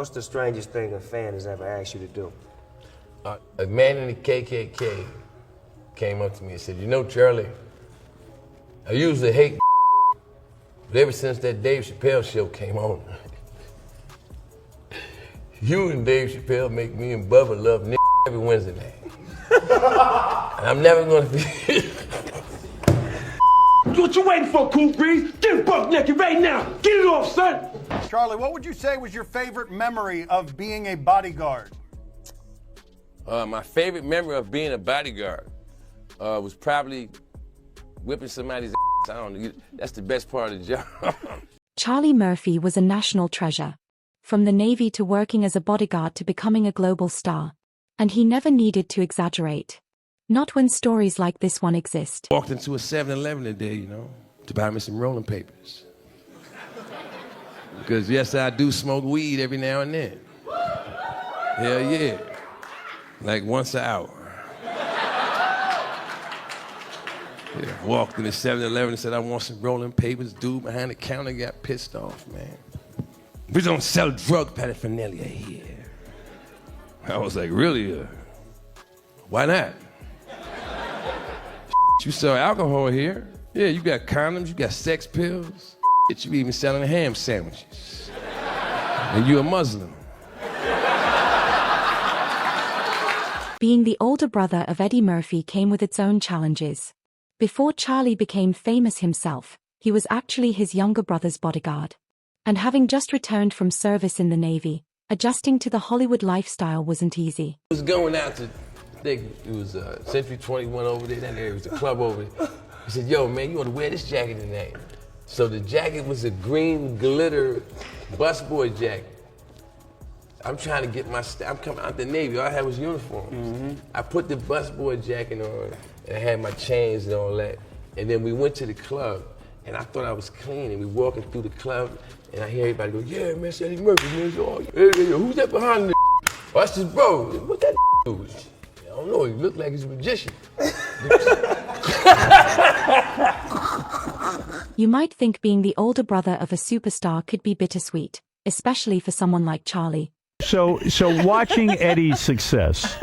What's the strangest thing a fan has ever asked you to do? A man in the KKK came up to me and said, you know, Charlie, I usually hate but ever since that Dave Chappelle show came on, you and Dave Chappelle make me and Bubba love every Wednesday night. And I'm never gonna be... What you waiting for, Cool Breeze? Get buck naked right now! Get it off, son! Charlie, what would you say was your favorite memory of being a bodyguard? My favorite memory of being a bodyguard was probably whipping somebody's ass. I don't know. That's the best part of the job. Charlie Murphy was a national treasure. From the Navy to working as a bodyguard to becoming a global star. And he never needed to exaggerate. Not when stories like this one exist. Walked into a 7-Eleven today, you know, to buy me some rolling papers. Because yes, I do smoke weed every now and then. Hell yeah. Like once an hour. Yeah, walked in the 7-Eleven and said, I want some rolling papers. Dude behind the counter got pissed off, man. We don't sell drug paraphernalia here. I was like, really? Why not? You sell alcohol here? Yeah, you got condoms, you got sex pills. You even selling ham sandwiches. And you a Muslim. Being the older brother of Eddie Murphy came with its own challenges. Before Charlie became famous himself, he was actually his younger brother's bodyguard. And having just returned from service in the Navy, adjusting to the Hollywood lifestyle wasn't easy. I was going out to, I think it was Century 21 over there, that area was a club over there. He said, yo, man, you want to wear this jacket tonight? So the jacket was a green glitter busboy jacket. I'm trying to get my, I'm coming out the Navy, all I had was uniforms. Mm-hmm. I put the busboy jacket on, and I had my chains and all that. And then we went to the club, and I thought I was clean, and we walking through the club, and I hear everybody go, yeah, man, it's Eddie Murphy, man. Oh, hey, who's that behind the Oh, that's his bro. What that do? I don't know, he looked like he's a magician. You might think being the older brother of a superstar could be bittersweet, especially for someone like Charlie. So watching Eddie's success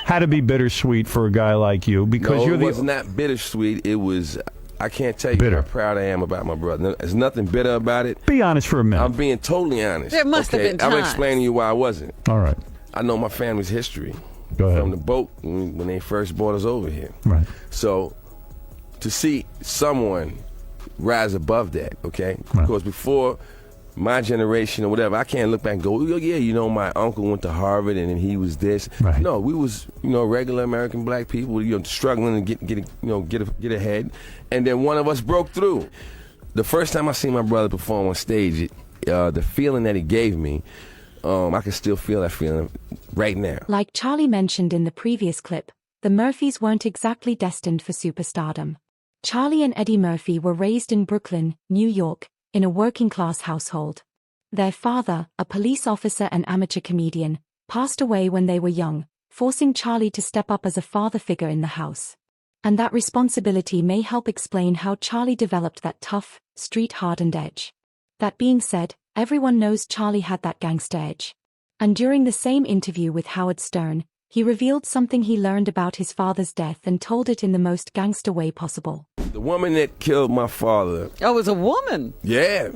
had to be bittersweet for a guy like you because no, you're the... it was not bittersweet. It was, I can't tell you bitter. how proud I am about my brother. There's nothing bitter about it. Be honest for a minute. I'm being totally honest. There must have been times. I'm explaining to you why I wasn't. All right. I know my family's history. Go ahead. From the boat when they first brought us over here. Right. So to see someone rise above that, okay? Right. Because before my generation or whatever, I can't look back and go, oh, yeah, you know, my uncle went to Harvard and then he was this. Right. No, we was, you know, regular American black people, you know, struggling to get ahead. And then one of us broke through. The first time I seen my brother perform on stage, the feeling that he gave me, I can still feel that feeling right now. Like Charlie mentioned in the previous clip, the Murphys weren't exactly destined for superstardom. Charlie and Eddie Murphy were raised in Brooklyn, New York, in a working-class household. Their father, a police officer and amateur comedian, passed away when they were young, forcing Charlie to step up as a father figure in the house. And that responsibility may help explain how Charlie developed that tough, street-hardened edge. That being said, everyone knows Charlie had that gangster edge. And during the same interview with Howard Stern, he revealed something he learned about his father's death and told it in the most gangster way possible. The woman that killed my father. Oh, it was a woman? Yeah.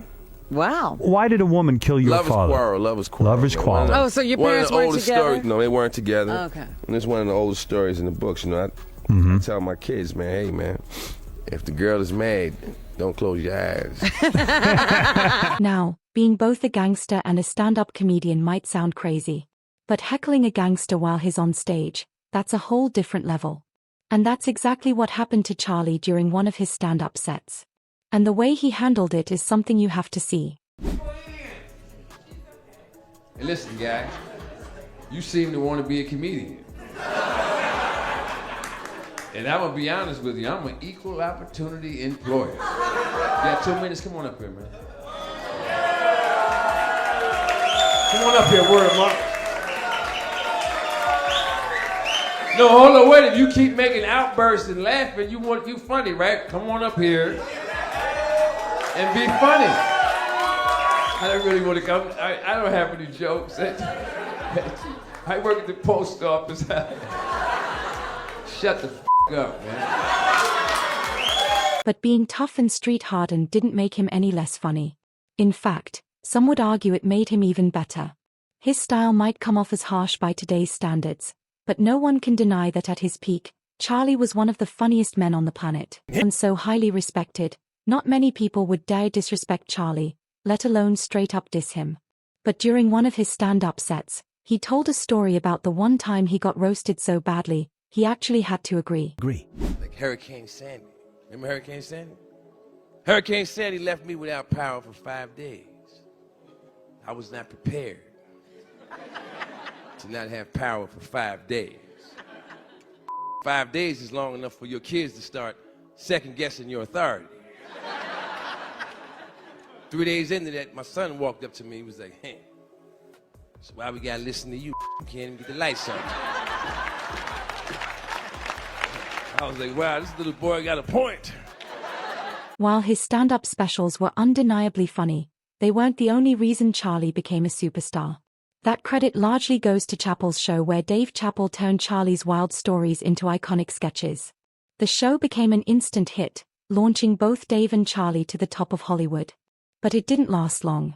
Wow. Why did a woman kill your father? Lovers quarrel. Lovers quarrel. Oh, so your parents weren't together? No, they weren't together. Oh, okay. And it's one of the oldest stories in the books. You know, I tell my kids, man, hey, man, if the girl is mad, don't close your eyes. Now, being both a gangster and a stand-up comedian might sound crazy. But heckling a gangster while he's on stage, that's a whole different level. And that's exactly what happened to Charlie during one of his stand-up sets. And the way he handled it is something you have to see. Hey, listen, guy, you seem to want to be a comedian. And I'm gonna be honest with you, I'm an equal opportunity employer. You got 2 minutes, come on up here, man. Come on up here, word, Mark. No, hold on, wait, if you keep making outbursts and laughing, you funny, right? Come on up here and be funny. I don't really want to come. I don't have any jokes. I work at the post office. Shut the up, man. But being tough and street-hardened didn't make him any less funny. In fact, some would argue it made him even better. His style might come off as harsh by today's standards, but no one can deny that at his peak, Charlie was one of the funniest men on the planet, and so highly respected. Not many people would dare disrespect Charlie, let alone straight up diss him. But during one of his stand-up sets, he told a story about the one time he got roasted so badly, he actually had to agree. Like Hurricane Sandy. Remember Hurricane Sandy? Hurricane Sandy left me without power for 5 days. I was not prepared to not have power for 5 days. 5 days is long enough for your kids to start second-guessing your authority. 3 days into that, my son walked up to me. He was like, hey, so why we gotta listen to you? You can't even get the lights on. I was like, wow, this little boy got a point. While his stand-up specials were undeniably funny, they weren't the only reason Charlie became a superstar. That credit largely goes to Chappelle's show, where Dave Chappelle turned Charlie's wild stories into iconic sketches. The show became an instant hit, launching both Dave and Charlie to the top of Hollywood. But it didn't last long.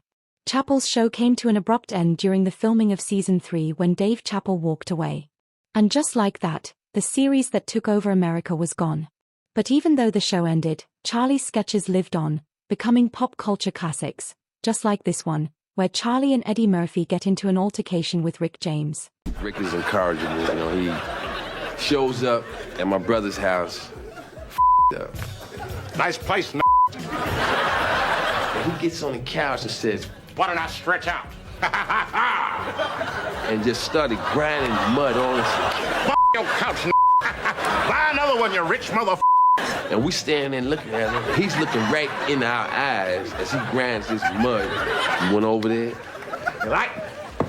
Chappelle's show came to an abrupt end during the filming of season 3 when Dave Chappelle walked away. And just like that, the series that took over America was gone. But even though the show ended, Charlie's sketches lived on, becoming pop culture classics, just like this one, where Charlie and Eddie Murphy get into an altercation with Rick James. Rick is incorrigible, you know, he shows up at my brother's house, up. Nice place, And he gets on the couch and says, why don't I stretch out? and just started grinding mud on us. Your couch, buy another one, you rich mother. And we standing there looking at him. He's looking right in our eyes as he grinds this mud. We went over there. Like,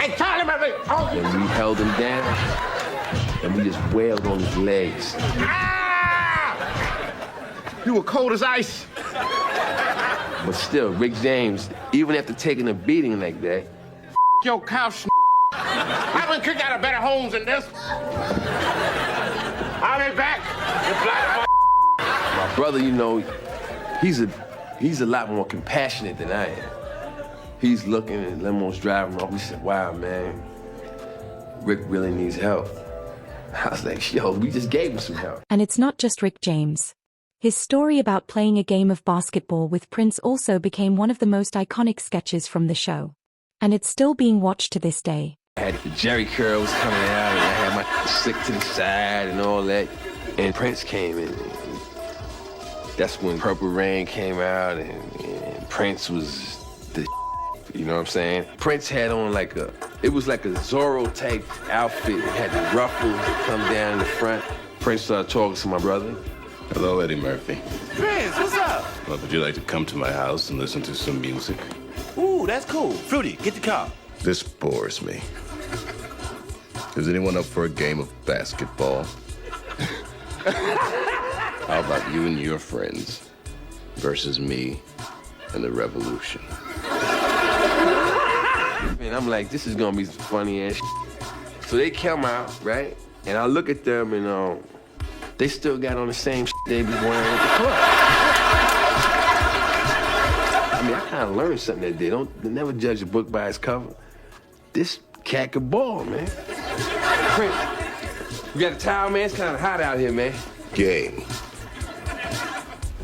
hey, Charlie, baby. Oh. And we held him down. And we just wailed on his legs. Ah! You were cold as ice. But still, Rick James, even after taking a beating like that, your couch. I haven't kicked out of better homes than this. I'll be back. my brother, you know, he's a lot more compassionate than I am. He's looking and Lemon's driving off. We said, wow, man, Rick really needs help. I was like, yo, we just gave him some help. And it's not just Rick James. His story about playing a game of basketball with Prince also became one of the most iconic sketches from the show. And it's still being watched to this day. I had the Jerry curls coming out, and I had my slick to the side and all that. And Prince came in. And that's when Purple Rain came out, and Prince was the you know what I'm saying? Prince had on it was like a Zorro type outfit. It had the ruffles that come down in the front. Prince started talking to my brother. Hello, Eddie Murphy. Prince, what's up? Well, would you like to come to my house and listen to some music? Ooh, that's cool. Fruity, get the car. This bores me. Is anyone up for a game of basketball? How about you and your friends versus me and the revolution? And I'm like, this is gonna be some funny ass shit. So they come out, right? And I look at them and they still got on the same shit they was wearing at the club. I mean, I kind of learned something that day. They never judge a book by its cover. This cat could ball, man. Prince, you got a towel, man? It's kind of hot out here, man. Game.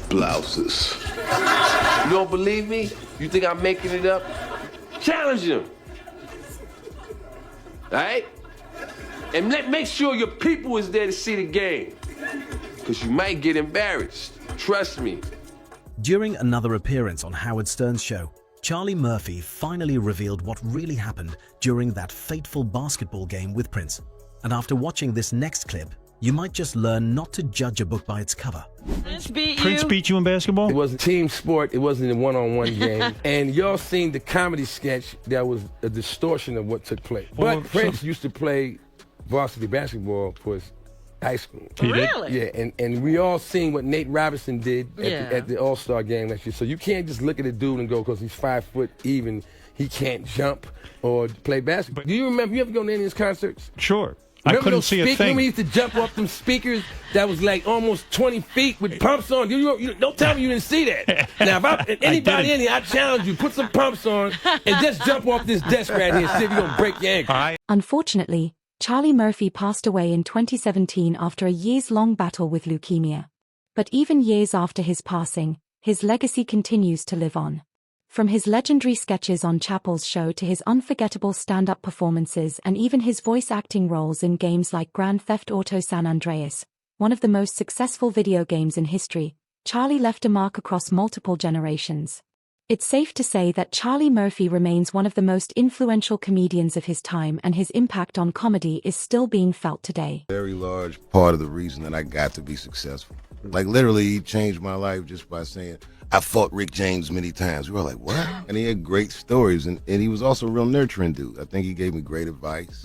Blouses. You don't believe me? You think I'm making it up? Challenge him. All right? And make sure your people is there to see the game. Because you might get embarrassed. Trust me. During another appearance on Howard Stern's show, Charlie Murphy finally revealed what really happened during that fateful basketball game with Prince. And after watching this next clip, you might just learn not to judge a book by its cover. Prince beat Prince you? beat you in basketball? It was a team sport. It wasn't a one-on-one game. And y'all seen the comedy sketch that was a distortion of what took place. Well, But Prince used to play varsity basketball for his high school. He did? Really? Yeah, and we all seen what Nate Robinson did Yeah. at the All-Star game last year. So you can't just look at a dude and go, because he's 5 foot even, he can't jump or play basketball. Do you remember, you ever go to any of his concerts? Sure. Remember I couldn't those see a speakers? thing. Remember he used to jump off them speakers that was like almost 20 feet with pumps on? Don't tell me you didn't see that. Now, if anybody in here, I challenge you, put some pumps on and just jump off this desk right here and see if you're going to break your ankle. Unfortunately, Charlie Murphy passed away in 2017 after a years-long battle with leukemia. But even years after his passing, his legacy continues to live on. From his legendary sketches on Chappelle's Show to his unforgettable stand-up performances and even his voice acting roles in games like Grand Theft Auto San Andreas, one of the most successful video games in history, Charlie left a mark across multiple generations. It's safe to say that Charlie Murphy remains one of the most influential comedians of his time, and his impact on comedy is still being felt today. Very large part of the reason that I got to be successful. Like literally, he changed my life just by saying, I fought Rick James many times. We were like, what? And he had great stories, and he was also a real nurturing dude. I think he gave me great advice.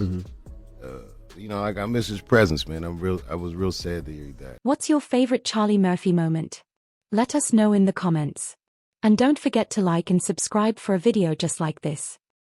Like I miss his presence, man. I was real sad to hear he died. What's your favorite Charlie Murphy moment? Let us know in the comments. And don't forget to like and subscribe for a video just like this.